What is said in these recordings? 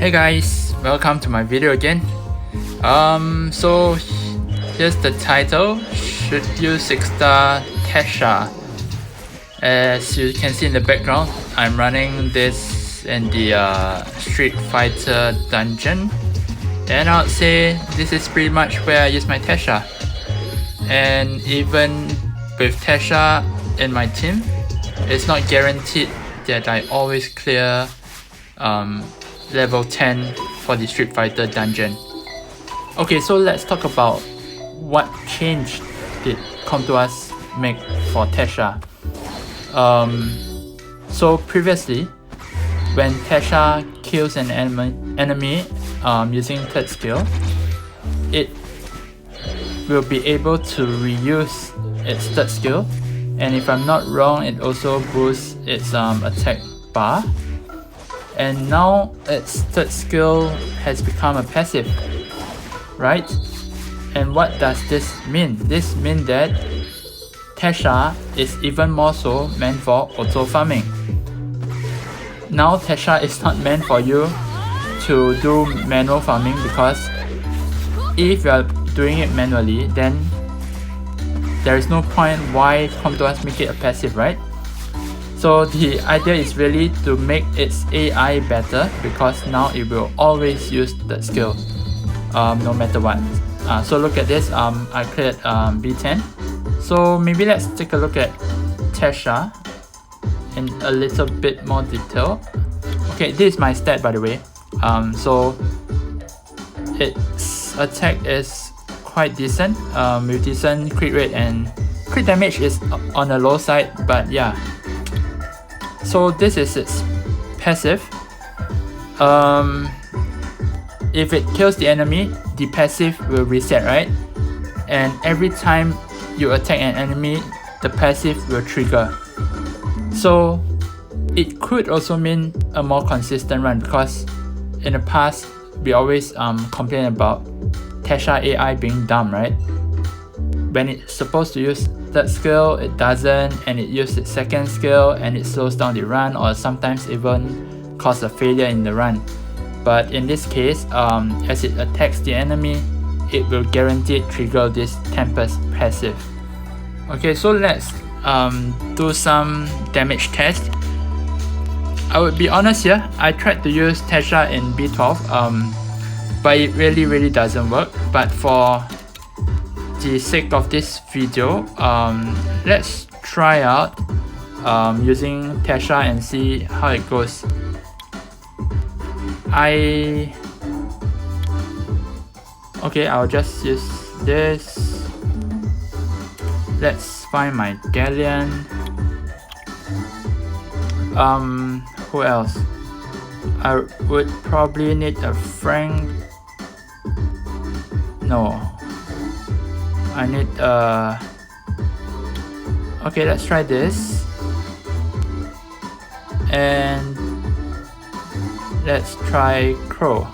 Hey guys, welcome to my video again. So here's the title. Should you 6-star Teshar? As you can see in the background, I'm running this in the Street Fighter dungeon, and I would say this is pretty much where I use my Teshar. And even with Teshar in my team, it's not guaranteed that I always clear level 10 for the Street Fighter dungeon. Okay, so let's talk about what change did Come To Us make for Teshar. So previously, when Teshar kills an enemy using third skill, it will be able to reuse its third skill, and if I'm not wrong, it also boosts its attack bar. And now its third skill has become a passive, right? And what does this mean? This means that Teshar is even more so meant for auto farming. Now Teshar is not meant for you to do manual farming, because if you are doing it manually, then there is no point why Come To Us make it a passive, right? So the idea is really to make its AI better, because now it will always use that skill no matter what. So look at this, I cleared B10. So maybe let's take a look at Teshar in a little bit more detail. Okay, this is my stat, by the way. So its attack is quite decent, with decent crit rate, and crit damage is on the low side, but yeah. So this is its passive. If it kills the enemy, the passive will reset, right? And every time you attack an enemy, the passive will trigger. So it could also mean a more consistent run, because in the past we always complain about Teshar AI being dumb, right? When it's supposed to use third skill, it doesn't, and it uses its second skill and it slows down the run, or sometimes even cause a failure in the run. But in this case, as it attacks the enemy, it will guaranteed trigger this Tempest passive. Okay, so let's do some damage test. I would be honest here, I tried to use Teshar in B12, but it really doesn't work. But for the sake of this video, let's try out using Teshar and see how it goes. Okay, I'll just use this. Let's find my Galleon. Who else? I would probably need a Frank. No, I need okay, let's try this, and let's try Crow.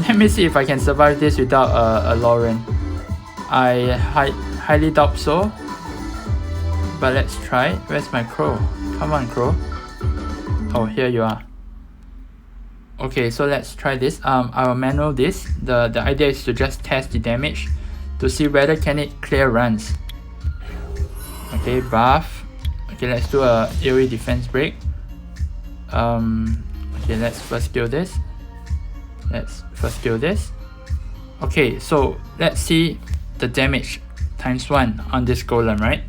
Let me see if I can survive this without a Lauren. I highly doubt so, but let's try. Where's my Crow? Come on, Crow. Oh, here you are. Okay, so let's try this. I will manual this. The idea is to just test the damage to see whether can it clear runs. Okay, buff. Okay, let's do a AoE defense break. Okay, let's first kill this. Okay, so let's see the damage times 1 on this golem, right?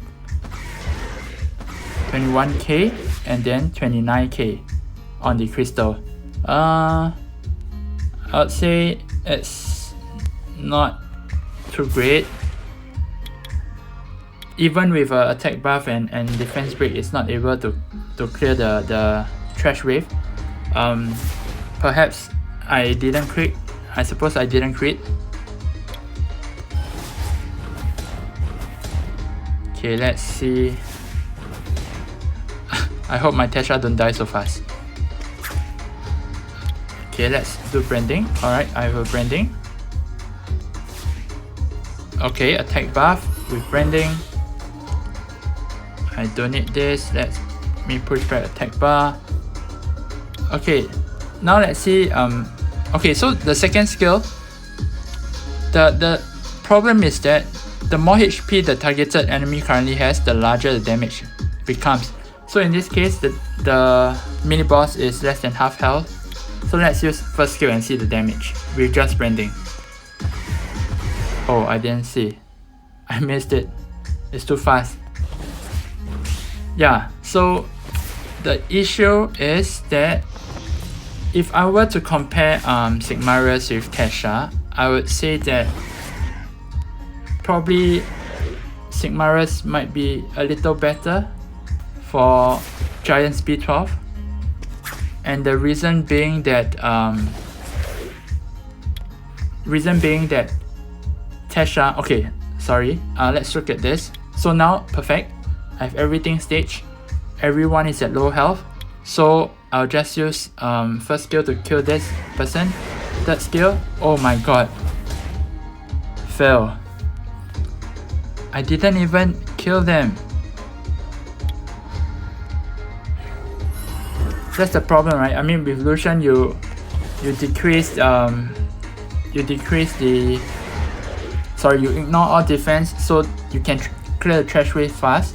21k and then 29k on the crystal. I would say it's not too great. Even with attack buff and defense break, it's not able to clear the trash wave. Perhaps I didn't crit. I suppose I didn't crit. Okay, let's see. I hope my Teshar don't die so fast. Okay, let's do branding. Alright, I have branding. Okay, attack buff with branding. I don't need this. Let me push back attack bar. Okay, now let's see. Okay, so the second skill, the problem is that the more HP the targeted enemy currently has, the larger the damage becomes. So in this case, the mini boss is less than half health. So let's use first skill and see the damage with just branding. Oh, I didn't see. I missed it. It's too fast. Yeah, so the issue is that if I were to compare Sigmarus with Teshar, I would say that probably Sigmarus might be a little better for Giant Speed 12. And the reason being that Teshar, okay, sorry, let's look at this. So now, perfect, I have everything staged, everyone is at low health, so I'll just use first skill to kill this person. Third skill, oh my god, fail. I didn't even kill them. That's the problem, right? I mean, with Lucian, you decrease the, you ignore all defense, so you can clear the trash wave fast.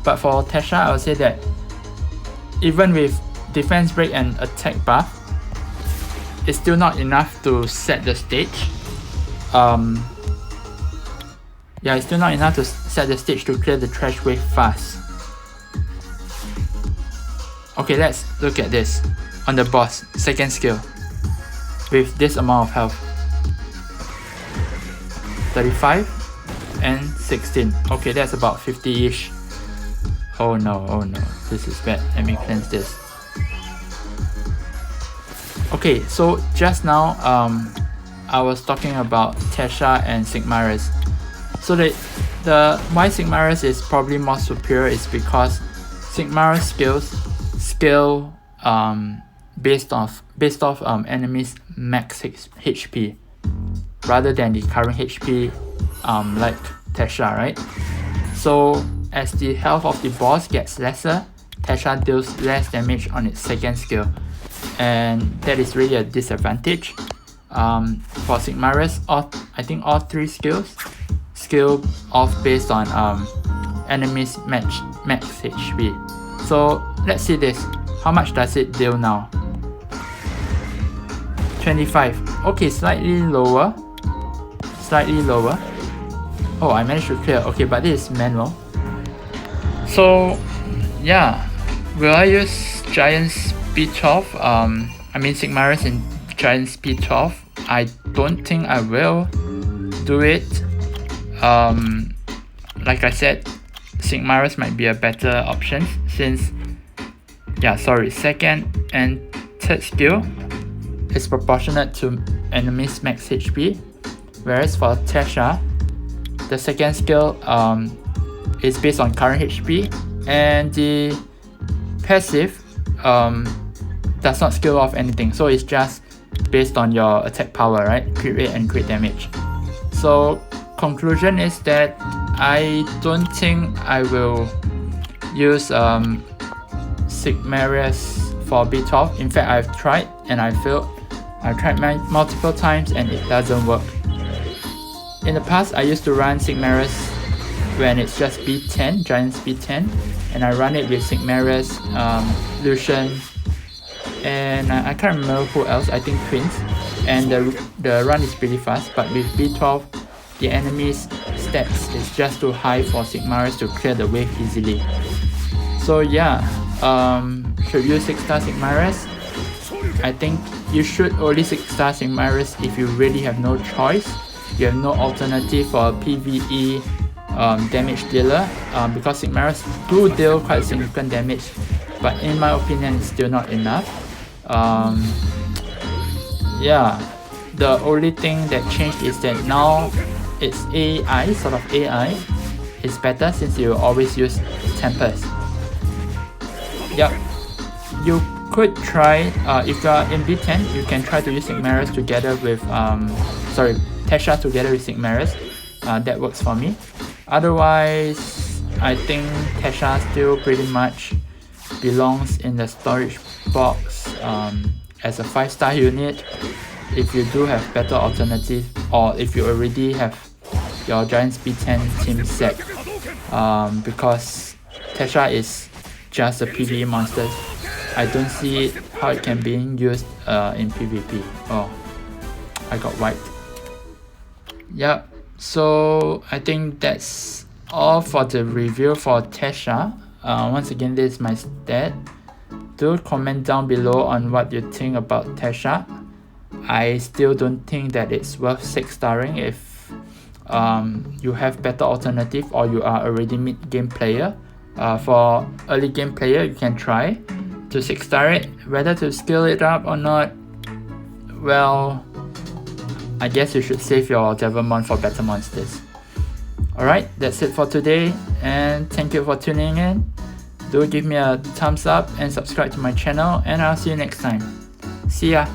But for Teshar, I would say that even with defense break and attack buff, it's still not enough to set the stage. Yeah, it's still not enough to set the stage to clear the trash wave fast. Okay, let's look at this on the boss, second skill, with this amount of health. 35 and 16. Okay, that's about 50-ish. Oh no, this is bad. Let me cleanse this. Okay, so just now I was talking about Teshar and Sigmarus. So the why Sigmarus is probably more superior is because Sigmarus skill based off enemies max HP rather than the current HP like Teshar, right? So as the health of the boss gets lesser, Teshar deals less damage on its second skill, and that is really a disadvantage. For Sigmarus, I think all three skills skill off based on enemies max HP. So let's see this. How much does it deal now? 25. Okay, slightly lower. Oh, I managed to clear. Okay, but this is manual. So yeah, will I use Giant Speed 12? I mean Sigmarus in Giant Speed 12? I don't think I will do it. Like I said, Sigmarus might be a better option since, second and third skill is proportionate to enemies max HP, whereas for Teshar, the second skill is based on current HP, and the passive does not skill off anything, so it's just based on your attack power, right? Crit rate and crit damage. So conclusion is that I don't think I will use Sigmarus for B12. In fact, I've tried and I failed. I've tried multiple times and it doesn't work. In the past, I used to run Sigmarus when it's just B10, Giant Speed 10, and I run it with Sigmarus, Lucian, and I can't remember who else, I think Twins, and the run is pretty fast, but with B12, the enemy's stats is just too high for Sigmarus to clear the wave easily. So yeah, should you 6-star Sigmarus? I think you should only 6-star Sigmarus if you really have no choice. You have no alternative for a PvE damage dealer, because Sigmarus do deal quite significant damage, but in my opinion it's still not enough. Yeah, the only thing that changed is that now it's AI, sort of AI. It's better since you always use Tempest. Yep, you could try, if you are in B10, you can try to use Sigmarus together with, Teshar together with Sigmarus. That works for me. Otherwise, I think Teshar still pretty much belongs in the storage box as a 5-star unit if you do have better alternative, or if you already have your Giants B10 team set, because Teshar is just a PvE monster. I don't see how it can be used in PvP. Oh, I got wiped. Yep, so I think that's all for the review for Teshar. Once again, this is my stat. Do comment down below on what you think about Teshar. I still don't think that it's worth 6-starring if you have better alternative or you are already mid-game player. For early game player, you can try to 6-star it. Whether to scale it up or not, well, I guess you should save your Devilmon for better monsters. Alright, that's it for today, and thank you for tuning in. Do give me a thumbs up and subscribe to my channel, and I'll see you next time. See ya!